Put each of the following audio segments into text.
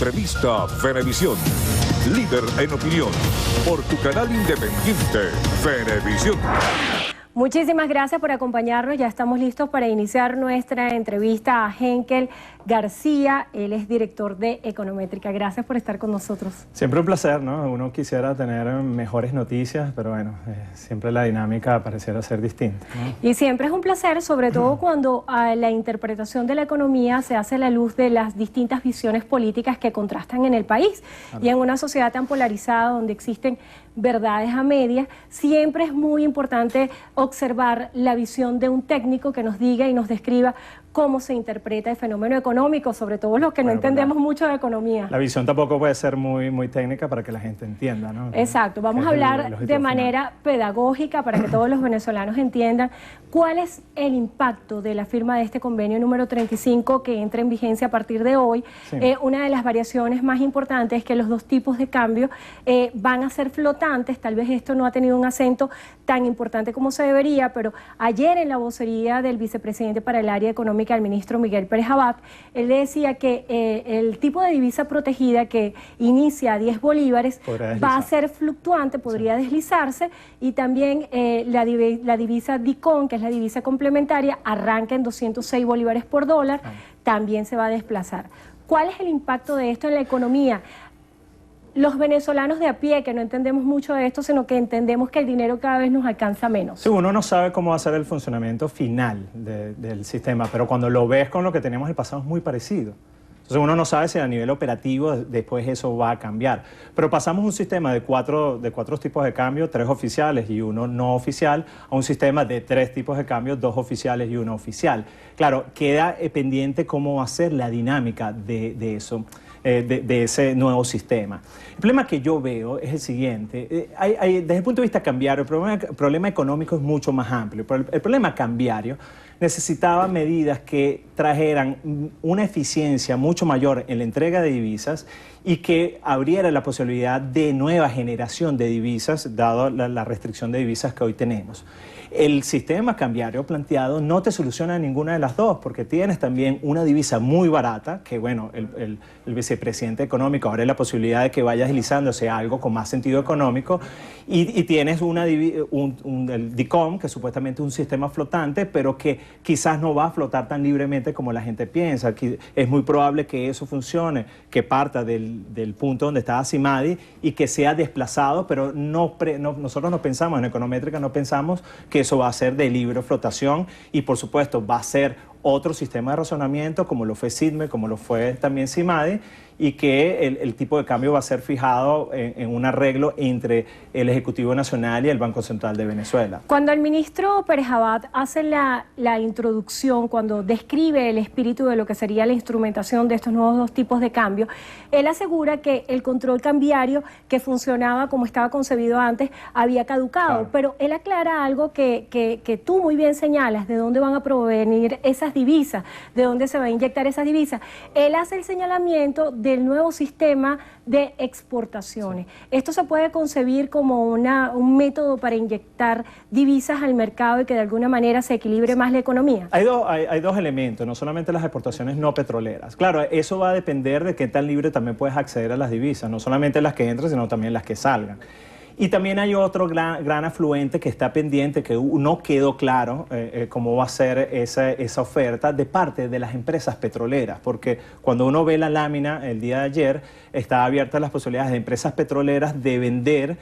Entrevista Venevisión. Líder en opinión. Por tu canal independiente, Venevisión. Muchísimas gracias por acompañarnos. Ya estamos listos para iniciar nuestra entrevista a Henkel García. Él es director de Econométrica. Gracias por estar con nosotros. Siempre un placer, ¿no? Uno quisiera tener mejores noticias, pero bueno, siempre la dinámica pareciera ser distinta, ¿no? Y siempre es un placer, sobre todo cuando la interpretación de la economía se hace a la luz de las distintas visiones políticas que contrastan en el país. Y en una sociedad tan polarizada donde existen verdades a medias, siempre es muy importante observar la visión de un técnico que nos diga y nos describa cómo se interpreta el fenómeno económico, sobre todo los que no entendemos mucho de economía. La visión tampoco puede ser muy técnica para que la gente entienda, ¿no? Exacto, vamos a hablar de manera pedagógica para que todos los venezolanos entiendan cuál es el impacto de la firma de este convenio número 35 que entra en vigencia a partir de hoy. Sí. Una de las variaciones más importantes es que los dos tipos de cambio van a ser flotantes. Tal vez esto no ha tenido un acento tan importante como se debería, pero ayer en la vocería del vicepresidente para el área económica, el ministro Miguel Pérez Abad, él decía que el tipo de divisa protegida que inicia a 10 bolívares va a ser fluctuante, podría deslizarse, y también la divisa DICOM, que es la divisa complementaria, arranca en 206 bolívares por dólar, también se va a desplazar. ¿Cuál es el impacto de esto en la economía? Los venezolanos de a pie, que no entendemos mucho de esto, sino que entendemos que el dinero cada vez nos alcanza menos. Sí, uno no sabe cómo va a ser el funcionamiento final del sistema, pero cuando lo ves con lo que teníamos el pasado es muy parecido. Entonces uno no sabe si a nivel operativo después eso va a cambiar. Pero pasamos un sistema de cuatro tipos de cambio, 3 oficiales y 1 no oficial, a un sistema de 3 tipos de cambio, 2 oficiales y 1 oficial. Claro, queda pendiente cómo va a ser la dinámica de eso. De ese nuevo sistema. El problema que yo veo es el siguiente, desde el punto de vista cambiario, el problema económico es mucho más amplio, pero el problema cambiario necesitaba medidas que trajeran una eficiencia mucho mayor en la entrega de divisas y que abriera la posibilidad de nueva generación de divisas, dado la restricción de divisas que hoy tenemos. El sistema cambiario planteado no te soluciona ninguna de las dos, porque tienes también una divisa muy barata, que bueno, el vicepresidente económico abre la posibilidad de que vaya deslizándose a algo con más sentido económico, y tienes el DICOM, que supuestamente es un sistema flotante, pero que quizás no va a flotar tan libremente como la gente piensa. Es muy probable que eso funcione, que parta del punto donde estaba CIMADI y que sea desplazado, pero nosotros no pensamos, en Econométrica no pensamos que eso va a ser de libre flotación, y por supuesto va a ser otro sistema de razonamiento como lo fue SIDME, como lo fue también CIMADI, y que el tipo de cambio va a ser fijado en un arreglo entre el Ejecutivo Nacional y el Banco Central de Venezuela. Cuando el ministro Pérez Abad hace la introducción, cuando describe el espíritu de lo que sería la instrumentación de estos nuevos 2 tipos de cambio, él asegura que el control cambiario que funcionaba como estaba concebido antes había caducado, claro. Pero él aclara algo que tú muy bien señalas, de dónde van a provenir esas divisas, de dónde se va a inyectar esas divisas. Él hace el señalamiento del nuevo sistema de exportaciones. Sí. Esto se puede concebir como un método para inyectar divisas al mercado y que de alguna manera se equilibre más la economía. Hay dos elementos, no solamente las exportaciones no petroleras. Claro, eso va a depender de qué tan libre también puedes acceder a las divisas, no solamente las que entran, sino también las que salgan. Y también hay otro gran afluente que está pendiente, que no quedó claro cómo va a ser esa oferta de parte de las empresas petroleras, porque cuando uno ve la lámina el día de ayer, está abierta las posibilidades de empresas petroleras de vender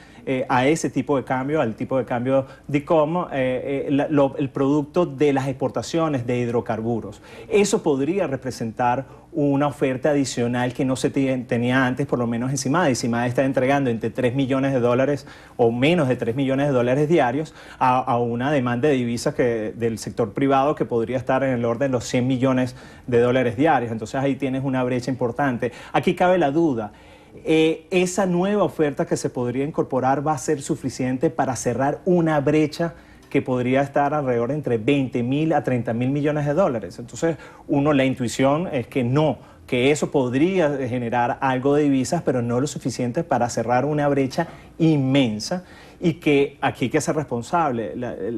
a ese tipo de cambio, al tipo de cambio DICOM, el producto de las exportaciones de hidrocarburos. Eso podría representar una oferta adicional que no se tenía antes, por lo menos en CIMADI. Y CIMADI está entregando entre 3 millones de dólares o menos de 3 millones de dólares diarios a una demanda de divisas del sector privado que podría estar en el orden de los 100 millones de dólares diarios. Entonces ahí tienes una brecha importante. Aquí cabe la duda. Esa nueva oferta que se podría incorporar va a ser suficiente para cerrar una brecha que podría estar alrededor entre 20.000 a 30.000 millones de dólares. Entonces, la intuición es que no, que eso podría generar algo de divisas, pero no lo suficiente para cerrar una brecha inmensa y que aquí hay que ser responsable.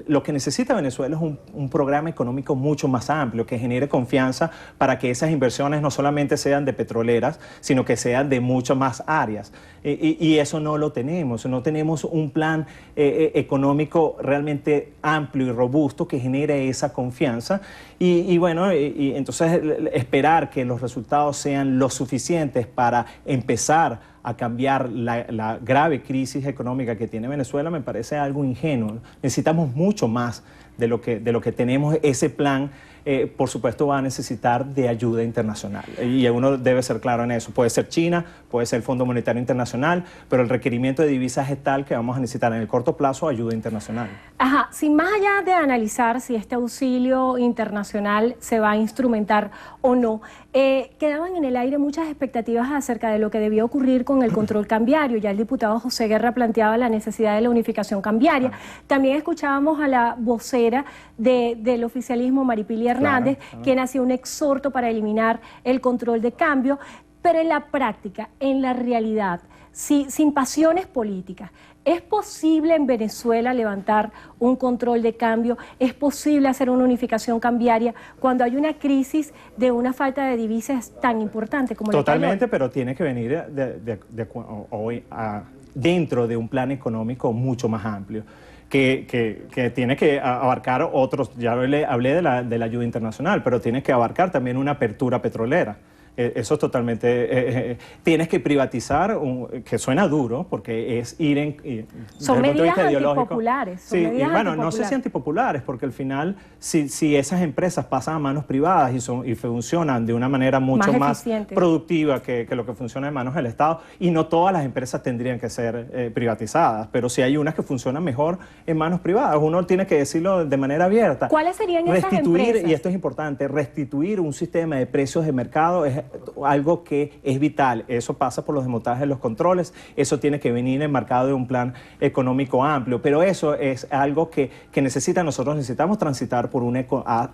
Lo que necesita Venezuela es un programa económico mucho más amplio, que genere confianza para que esas inversiones no solamente sean de petroleras, sino que sean de muchas más áreas. Y eso no lo tenemos. No tenemos un plan económico realmente amplio y robusto que genere esa confianza. Y bueno, entonces esperar que los resultados sean lo suficientes para empezar a cambiar la grave crisis económica que tiene Venezuela me parece algo ingenuo. Necesitamos mucho más de lo que tenemos. Ese plan, por supuesto, va a necesitar de ayuda internacional. Y uno debe ser claro en eso. Puede ser China, puede ser el Fondo Monetario Internacional, pero el requerimiento de divisas es tal que vamos a necesitar en el corto plazo ayuda internacional. Ajá, sin más allá de analizar si este auxilio internacional se va a instrumentar o no, quedaban en el aire muchas expectativas acerca de lo que debía ocurrir con el control cambiario. Ya el diputado José Guerra planteaba la necesidad de la unificación cambiaria. También escuchábamos a la vocera del oficialismo, Maripili Hernández, quien hacía un exhorto para eliminar el control de cambio, pero en la práctica, en la realidad, sin pasiones políticas, ¿es posible en Venezuela levantar un control de cambio? ¿Es posible hacer una unificación cambiaria cuando hay una crisis de una falta de divisas tan importante como la que hay hoy? Totalmente, pero tiene que venir dentro de un plan económico mucho más amplio. Que tiene que abarcar otros, ya hablé de la ayuda internacional, pero tiene que abarcar también una apertura petrolera. Eso es totalmente... tienes que privatizar, que suena duro, porque es ir en... Son medidas antipopulares. Sí, bueno, no sé si antipopulares, porque al final, si esas empresas pasan a manos privadas y funcionan de una manera mucho más productiva que lo que funciona en manos del Estado, y no todas las empresas tendrían que ser privatizadas, pero si hay unas que funcionan mejor en manos privadas, uno tiene que decirlo de manera abierta. ¿Cuáles serían esas empresas? Y esto es importante, restituir un sistema de precios de mercado es algo que es vital. Eso pasa por los desmontajes de los controles, eso tiene que venir enmarcado de un plan económico amplio, pero eso es algo que nosotros necesitamos transitar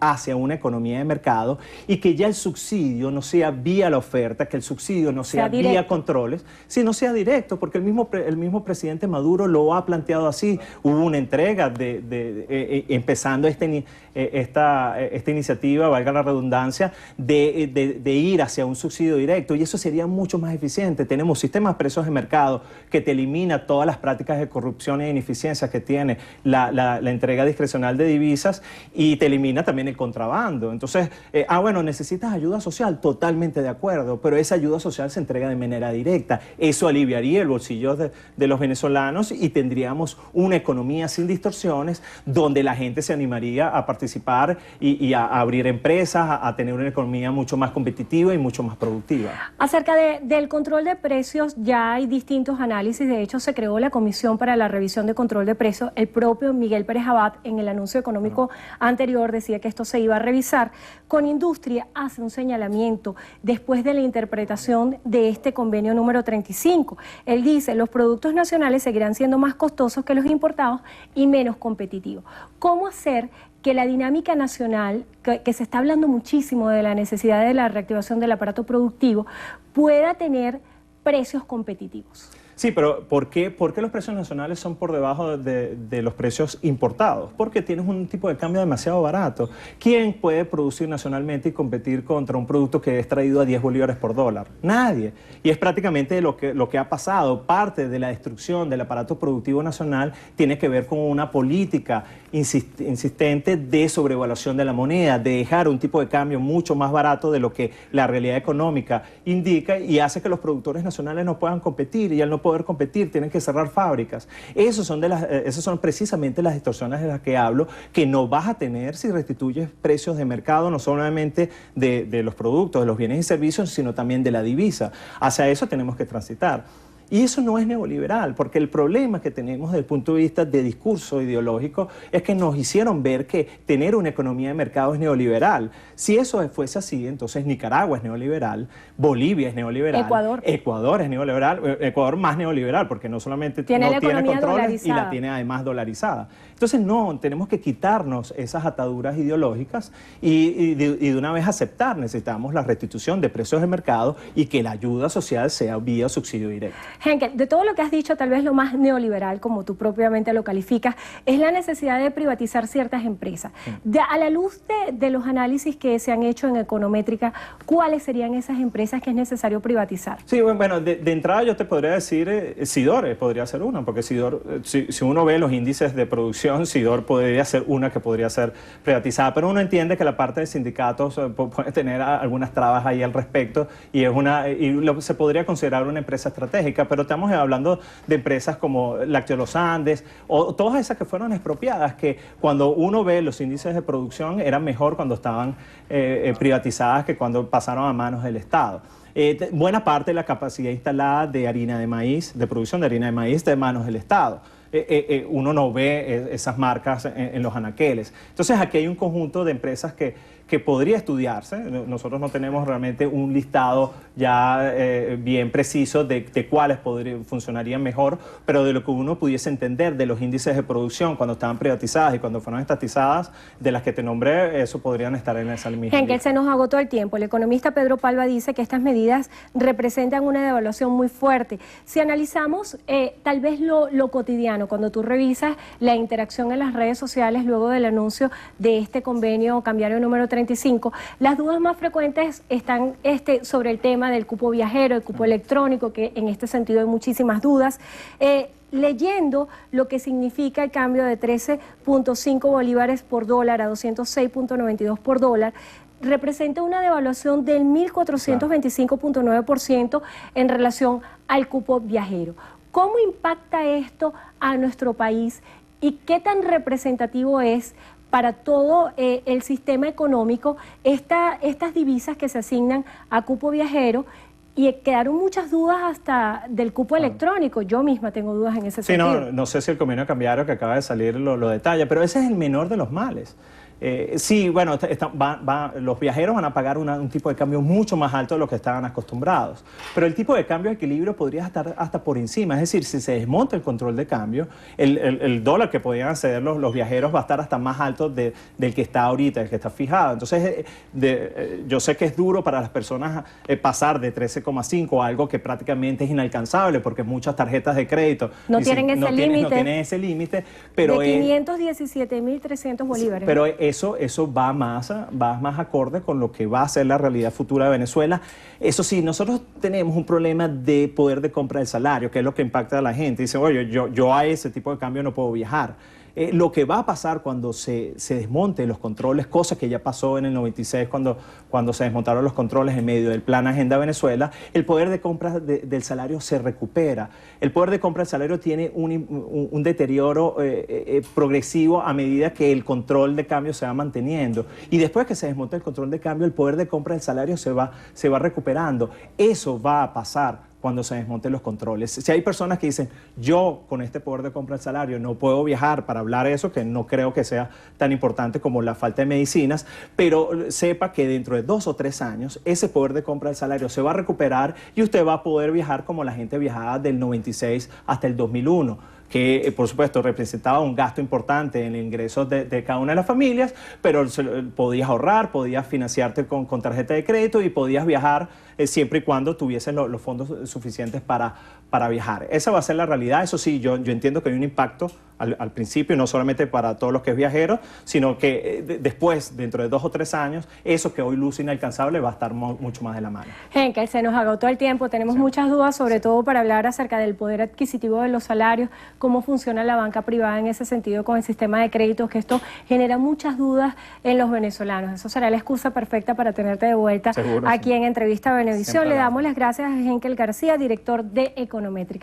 hacia una economía de mercado, y que ya el subsidio no sea vía la oferta, que el subsidio no sea vía controles, sino sea directo, porque el mismo presidente Maduro lo ha planteado así. Hubo una entrega empezando esta iniciativa, valga la redundancia, de ir hacia un subsidio directo, y eso sería mucho más eficiente. Tenemos sistemas de precios de mercado que te elimina todas las prácticas de corrupción e ineficiencias que tiene la entrega discrecional de divisas, y te elimina también el contrabando. Entonces, bueno, necesitas ayuda social, totalmente de acuerdo, pero esa ayuda social se entrega de manera directa. Eso aliviaría el bolsillo de los venezolanos, y tendríamos una economía sin distorsiones, donde la gente se animaría a participar y a abrir empresas, a tener una economía mucho más competitiva y mucho más productiva. Acerca del control de precios, ya hay distintos análisis. De hecho, se creó la Comisión para la Revisión de Control de Precios. El propio Miguel Pérez Abad, en el anuncio económico anterior, decía que esto se iba a revisar. Con Industria hace un señalamiento después de la interpretación de este convenio número 35. Él dice: los productos nacionales seguirán siendo más costosos que los importados y menos competitivos. ¿Cómo hacer que la dinámica nacional, que se está hablando muchísimo de la necesidad de la reactivación del aparato productivo, pueda tener precios competitivos? Sí, pero ¿por qué los precios nacionales son por debajo de los precios importados? Porque tienes un tipo de cambio demasiado barato. ¿Quién puede producir nacionalmente y competir contra un producto que es traído a 10 bolívares por dólar? Nadie. Y es prácticamente lo que ha pasado. Parte de la destrucción del aparato productivo nacional tiene que ver con una política insistente de sobrevaluación de la moneda, de dejar un tipo de cambio mucho más barato de lo que la realidad económica indica, y hace que los productores nacionales no puedan competir, y al no poder competir tienen que cerrar fábricas. Esas son precisamente las distorsiones de las que hablo, que no vas a tener si restituyes precios de mercado, no solamente de los productos, de los bienes y servicios, sino también de la divisa. Hacia eso tenemos que transitar. Y eso no es neoliberal, porque el problema que tenemos desde el punto de vista de discurso ideológico es que nos hicieron ver que tener una economía de mercado es neoliberal. Si eso fuese así, entonces Nicaragua es neoliberal, Bolivia es neoliberal, Ecuador es neoliberal, Ecuador más neoliberal, porque no solamente no tiene controles y la tiene además dolarizada. Entonces no, tenemos que quitarnos esas ataduras ideológicas y de una vez aceptar. Necesitamos la restitución de precios de mercado y que la ayuda social sea vía subsidio directo. Henkel, de todo lo que has dicho, tal vez lo más neoliberal, como tú propiamente lo calificas, es la necesidad de privatizar ciertas empresas. A la luz de los análisis que se han hecho en Econométrica, ¿cuáles serían esas empresas que es necesario privatizar? Sí, bueno, de entrada yo te podría decir, Sidor podría ser una, porque Sidor, si uno ve los índices de producción, Sidor podría ser una que podría ser privatizada, pero uno entiende que la parte de sindicatos puede tener algunas trabas ahí al respecto y se podría considerar una empresa estratégica, pero estamos hablando de empresas como Lácteos Los Andes o todas esas que fueron expropiadas, que cuando uno ve los índices de producción eran mejor cuando estaban privatizadas que cuando pasaron a manos del Estado. Buena parte de la capacidad instalada de harina de maíz, de producción de harina de maíz, de manos del Estado. Uno no ve esas marcas en los anaqueles. Entonces aquí hay un conjunto de empresas que podría estudiarse. Nosotros no tenemos realmente un listado ya bien preciso de cuáles funcionarían mejor, pero de lo que uno pudiese entender de los índices de producción cuando estaban privatizadas y cuando fueron estatizadas, de las que te nombré, eso podrían estar en esa misma. Henkel, se nos agotó el tiempo. El economista Pedro Palva dice que estas medidas representan una devaluación muy fuerte. Si analizamos tal vez lo cotidiano, cuando tú revisas la interacción en las redes sociales luego del anuncio de este convenio cambiario número 35, las dudas más frecuentes están sobre el tema del cupo viajero, el cupo electrónico, que en este sentido hay muchísimas dudas. Leyendo lo que significa el cambio de 13.5 bolívares por dólar a 206.92 por dólar, representa una devaluación del 1.425.9% en relación al cupo viajero. ¿Cómo impacta esto a nuestro país y qué tan representativo es para todo el sistema económico estas divisas que se asignan a cupo viajero? Y quedaron muchas dudas hasta del cupo electrónico. Yo misma tengo dudas en ese sentido. No sé si el convenio cambiario que acaba de salir lo detalla, pero ese es el menor de los males. Sí, bueno, los viajeros van a pagar un tipo de cambio mucho más alto de lo que estaban acostumbrados, pero el tipo de cambio de equilibrio podría estar hasta por encima, es decir, si se desmonta el control de cambio, el dólar que podían acceder los viajeros va a estar hasta más alto del que está ahorita, del que está fijado. Entonces, yo sé que es duro para las personas pasar de 13,5 a algo que prácticamente es inalcanzable, porque muchas tarjetas de crédito no tienen ese límite, pero de 517.300 bolívares. Pero eso va más acorde con lo que va a ser la realidad futura de Venezuela. Eso sí, nosotros tenemos un problema de poder de compra del salario, que es lo que impacta a la gente. Dice, oye, yo a ese tipo de cambio no puedo viajar. Lo que va a pasar cuando se desmonten los controles, cosa que ya pasó en el 96 cuando se desmontaron los controles en medio del Plan Agenda Venezuela, el poder de compra del salario se recupera. El poder de compra del salario tiene un deterioro progresivo a medida que el control de cambio se va manteniendo. Y después que se desmonta el control de cambio, el poder de compra del salario se va recuperando. Eso va a pasar cuando se desmonten los controles. Si hay personas que dicen, yo con este poder de compra del salario no puedo viajar para hablar eso, que no creo que sea tan importante como la falta de medicinas, pero sepa que dentro de 2 o 3 años ese poder de compra del salario se va a recuperar y usted va a poder viajar como la gente viajaba del 96 hasta el 2001. Que por supuesto representaba un gasto importante en ingresos de cada una de las familias, pero podías ahorrar, podías financiarte con tarjeta de crédito y podías viajar siempre y cuando tuvieses los fondos suficientes para viajar. Esa va a ser la realidad. Eso sí, yo entiendo que hay un impacto al principio, no solamente para todos los que es viajero, sino que después, dentro de 2 o 3 años, eso que hoy luce inalcanzable va a estar mucho más de la mano. Henkel, se nos agotó el tiempo, tenemos muchas dudas, sobre todo para hablar acerca del poder adquisitivo de los salarios, cómo funciona la banca privada en ese sentido con el sistema de créditos, que esto genera muchas dudas en los venezolanos. Eso será la excusa perfecta para tenerte de vuelta aquí en Entrevista a Venevisión. Le damos las gracias a Henkel García, director de Econométrica.